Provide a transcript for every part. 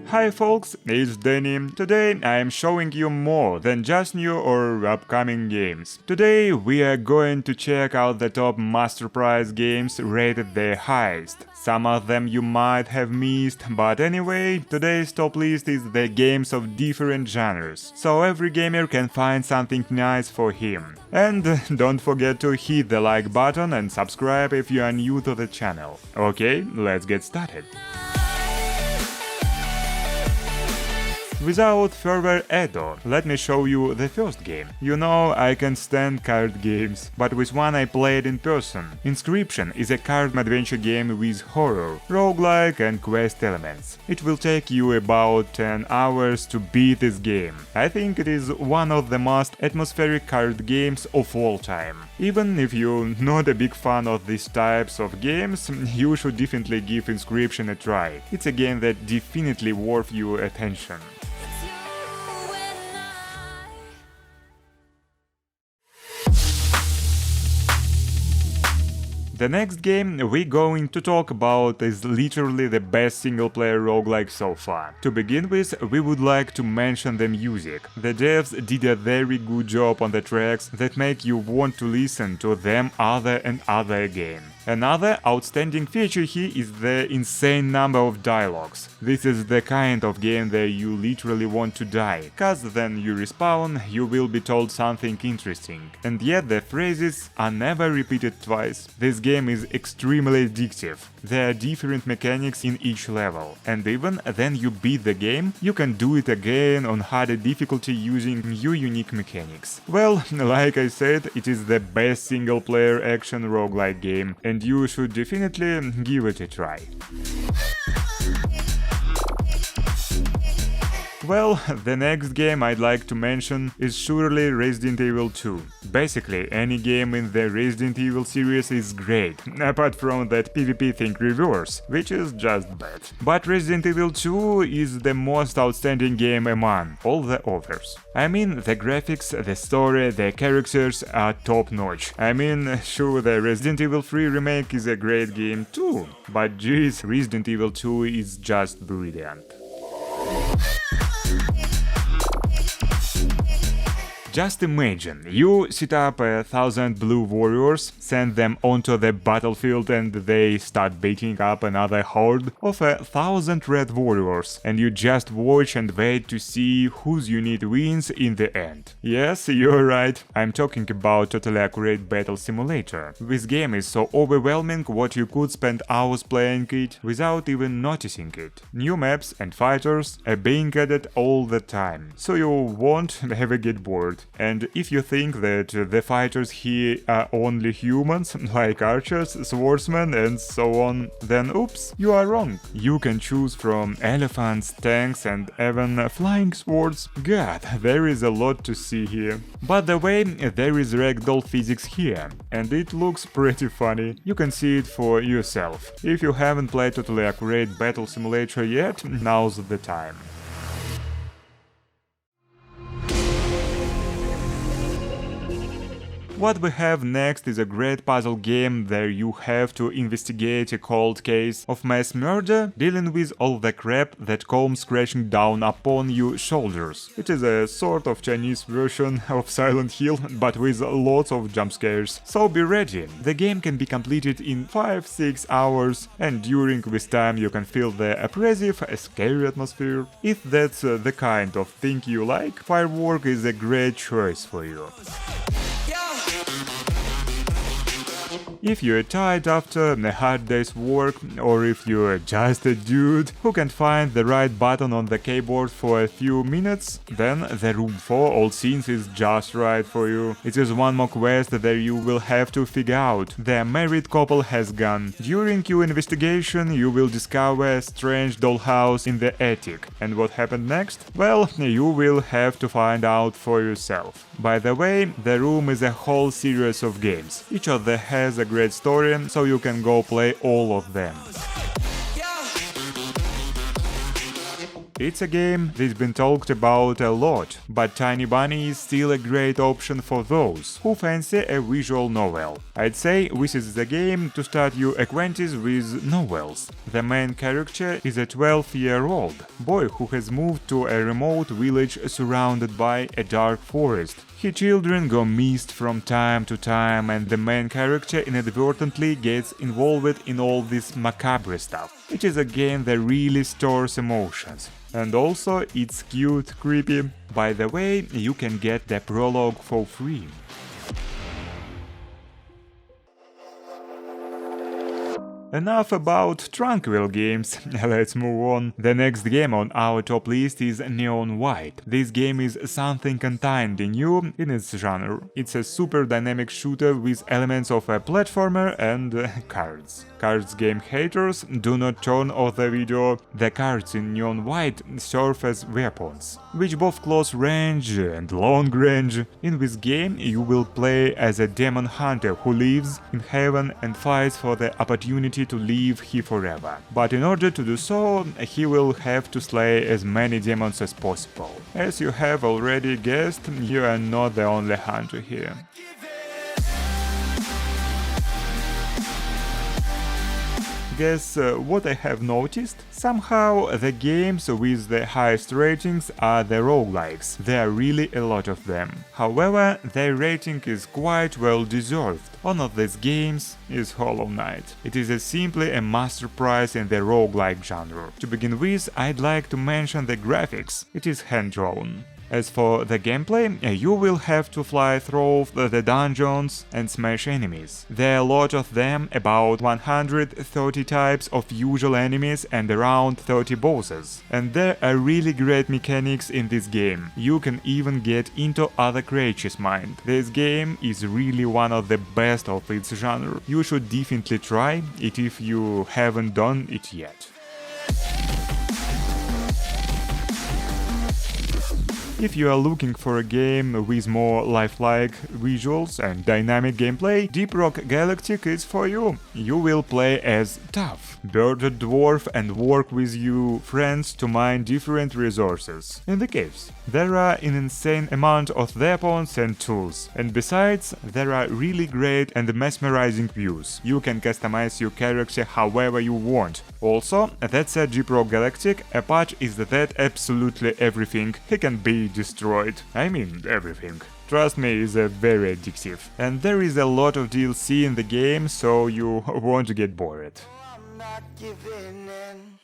Hi folks, it's Deni. Today I am showing you more than just new or upcoming games. Today we are going to check out the top Master Prize games rated the highest. Some of them you might have missed, but anyway, today's top list is the games of different genres, so every gamer can find something nice for him. And don't forget to hit the like button and subscribe if you are new to the channel. Okay, let's get started. Without further ado, let me show you the first game. You know, I can stand card games, but with one I played in person. Inscryption is a card adventure game with horror, roguelike and quest elements. It will take you about 10 hours to beat this game. I think it is one of the most atmospheric card games of all time. Even if you're not a big fan of these types of games, you should definitely give Inscryption a try. It's a game that definitely worth your attention. The next game we're going to talk about is literally the best single-player roguelike so far. To begin with, we would like to mention the music. The devs did a very good job on the tracks that make you want to listen to them other and other again. Another outstanding feature here is the insane number of dialogues. This is the kind of game that you literally want to die, cause then you respawn, you will be told something interesting. And yet the phrases are never repeated twice. This game is extremely addictive. There are different mechanics in each level, and even then you beat the game, you can do it again on harder difficulty using new unique mechanics. Well, like I said, it is the best single-player action roguelike game, and you should definitely give it a try. Well, the next game I'd like to mention is surely Resident Evil 2. Basically, any game in the Resident Evil series is great, apart from that PvP thing reverse, which is just bad. But Resident Evil 2 is the most outstanding game among all the others. I mean, the graphics, the story, the characters are top-notch. I mean, sure, the Resident Evil 3 remake is a great game too, but geez, Resident Evil 2 is just brilliant. Just imagine, you set up 1,000 blue warriors, send them onto the battlefield and they start beating up another horde of 1,000 red warriors, and you just watch and wait to see whose unit wins in the end. Yes, you're right, I'm talking about Tottaly accurate battle simulator. This game is so overwhelming what you could spend hours playing it without even noticing it. New maps and fighters are being added all the time, so you won't ever get bored. And if you think that the fighters here are only humans, like archers, swordsmen and so on, then oops, you are wrong. You can choose from elephants, tanks and even flying swords. God, there is a lot to see here. By the way, there is ragdoll physics here, and it looks pretty funny. You can see it for yourself. If you haven't played Tottaly accurate battle simulator yet, now's the time. What we have next is a great puzzle game where you have to investigate a cold case of mass murder, dealing with all the crap that comes crashing down upon your shoulders. It is a sort of Chinese version of Silent Hill, but with lots of jump scares. So be ready. The game can be completed in 5-6 hours, and during this time you can feel the oppressive, scary atmosphere. If that's the kind of thing you like, Firework is a great choice for you. If you're tired after a hard day's work, or if you're just a dude who can't find the right button on the keyboard for a few minutes, then the Room 4 All Scenes is just right for you. It is one more quest that you will have to figure out. The married couple has gone. During your investigation, you will discover a strange dollhouse in the attic. And what happened next? Well, you will have to find out for yourself. By the way, the Room is a whole series of games. Each of them has a great story, so you can go play all of them. It's a game that's been talked about a lot, but Tiny Bunny is still a great option for those who fancy a visual novel. I'd say this is the game to start your acquaintance with novels. The main character is a 12-year-old boy who has moved to a remote village surrounded by a dark forest. His children go missed from time to time, and the main character inadvertently gets involved in all this macabre stuff. It is a game that really stores emotions. And also, it's cute, creepy. By the way, you can get the prologue for free. Enough about tranquil games, let's move on. The next game on our top list is Neon White. This game is something entirely new in its genre. It's a super dynamic shooter with elements of a platformer and cards. Cards game haters, do not turn off the video. The cards in Neon White serve as weapons, which both close range and long range. In this game you will play as a demon hunter who lives in heaven and fights for the opportunity to live here forever. But in order to do so, he will have to slay as many demons as possible. As you have already guessed, you are not the only hunter here. Guess what I have noticed? Somehow the games with the highest ratings are the roguelikes. There are really a lot of them. However, their rating is quite well deserved. One of these games is Hollow Knight. It is simply a masterpiece in the roguelike genre. To begin with, I'd like to mention the graphics. It is hand-drawn. As for the gameplay, you will have to fly through the dungeons and smash enemies. There are a lot of them, about 130 types of usual enemies and around 30 bosses. And there are really great mechanics in this game. You can even get into other creatures' mind. This game is really one of the best of its genre. You should definitely try it if you haven't done it yet. If you are looking for a game with more lifelike visuals and dynamic gameplay, Deep Rock Galactic is for you. You will play as Tough, bearded dwarf, and work with your friends to mine different resources in the caves. There are an insane amount of weapons and tools, and besides, there are really great and mesmerizing views. You can customize your character however you want. Also, that said, Deep Rock Galactic, a patch is that absolutely everything can be destroyed. I mean, everything. Trust me, it's very addictive. And there is a lot of DLC in the game, so you won't get bored. I'm not giving in.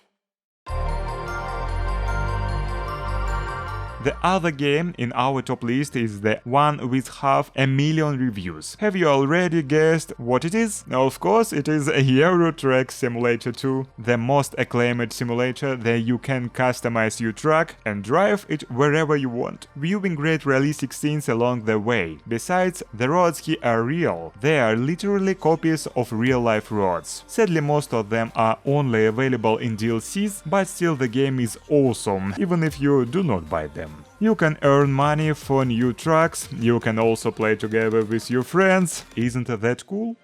The other game in our top list is the one with 500,000 reviews. Have you already guessed what it is? Of course, it is Euro Truck Simulator 2, the most acclaimed simulator that you can customize your truck and drive it wherever you want, viewing great realistic scenes along the way. Besides, the roads here are real. They are literally copies of real-life roads. Sadly, most of them are only available in DLCs, but still the game is awesome, even if you do not buy them. You can earn money for new trucks, you can also play together with your friends. Isn't that cool?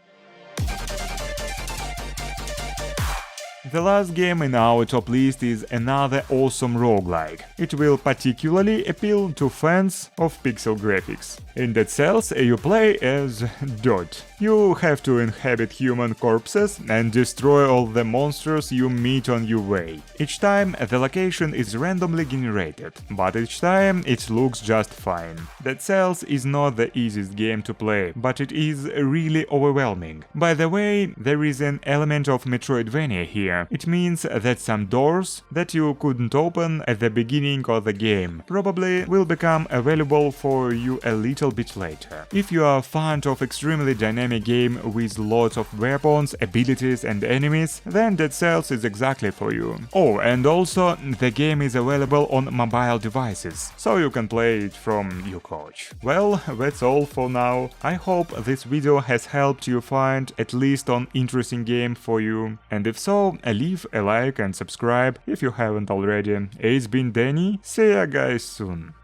The last game in our top list is another awesome roguelike. It will particularly appeal to fans of pixel graphics. In Dead Cells, you play as Dot. You have to inhabit human corpses and destroy all the monsters you meet on your way. Each time the location is randomly generated, but each time it looks just fine. Dead Cells is not the easiest game to play, but it is really overwhelming. By the way, there is an element of Metroidvania here. It means that some doors that you couldn't open at the beginning of the game probably will become available for you a little bit later. If you are a fan of extremely dynamic game with lots of weapons, abilities and enemies, then Dead Cells is exactly for you. Oh, and also the game is available on mobile devices, so you can play it from your couch. Well, that's all for now. I hope this video has helped you find at least an interesting game for you, and if so, leave a like and subscribe if you haven't already. It's been Deni, see ya guys soon.